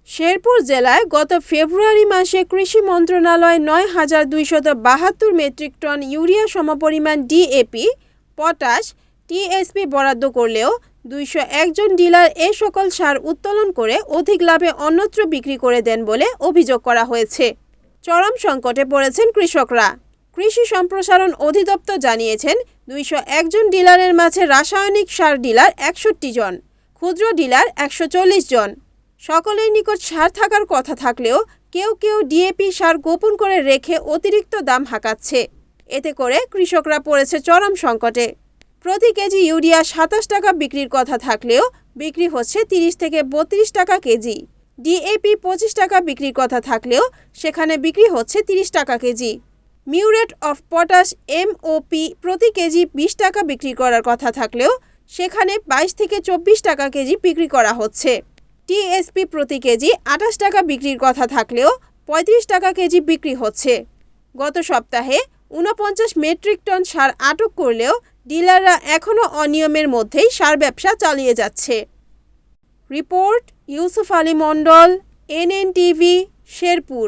শেরপুর জেলায় গত ফেব্রুয়ারি মাসে কৃষি মন্ত্রণালয় ৯,২৭২ মেট্রিক টন ইউরিয়া সমপরিমাণ ডিএপি, পটাশ, টিএসপি বরাদ্দ করলেও ২০১ জন ডিলার এ সকল সার উত্তোলন করে অধিক লাভে অন্যত্র বিক্রি করে দেন বলে অভিযোগ করা হয়েছে। চরম সংকটে পড়েছেন কৃষকরা। কৃষি সম্প্রসারণ অধিদপ্তর জানিয়েছেন, ২০১ জন ডিলারের মাঝে রাসায়নিক সার ডিলার ৬১ জন, ক্ষুদ্র ডিলার ১৪০ জন। সকলের নিকট সার থাকার কথা থাকলেও কেউ কেউ ডিএপি সার গোপন করে রেখে অতিরিক্ত দাম হাঁকাচ্ছে। এতে করে কৃষকরা পড়েছে চরম সংকটে। প্রতি কেজি ইউরিয়া ২৭ টাকা বিক্রির কথা থাকলেও বিক্রি হচ্ছে ৩০ থেকে ৩২ টাকা কেজি। ডিএপি ২৫ টাকা বিক্রির কথা থাকলেও সেখানে বিক্রি হচ্ছে ৩০ টাকা KG. Muriate of potash MOP প্রতি কেজি ২০ টাকা বিক্রি করার কথা থাকলেও সেখানে ২২ থেকে ২৪ টাকা কেজি বিক্রি করা হচ্ছে। টিএসপি প্রতি কেজি ২৮ টাকা বিক্রির কথা থাকলেও ৩৫ টাকা কেজি বিক্রি হচ্ছে। গত সপ্তাহে ৪৯ মেট্রিক টন সার আটক করলেও ডিলাররা এখনও অনিয়মের মধ্যেই সার ব্যবসা চালিয়ে যাচ্ছে। রিপোর্ট ইউসুফ আলী মণ্ডল, NNTV, শেরপুর।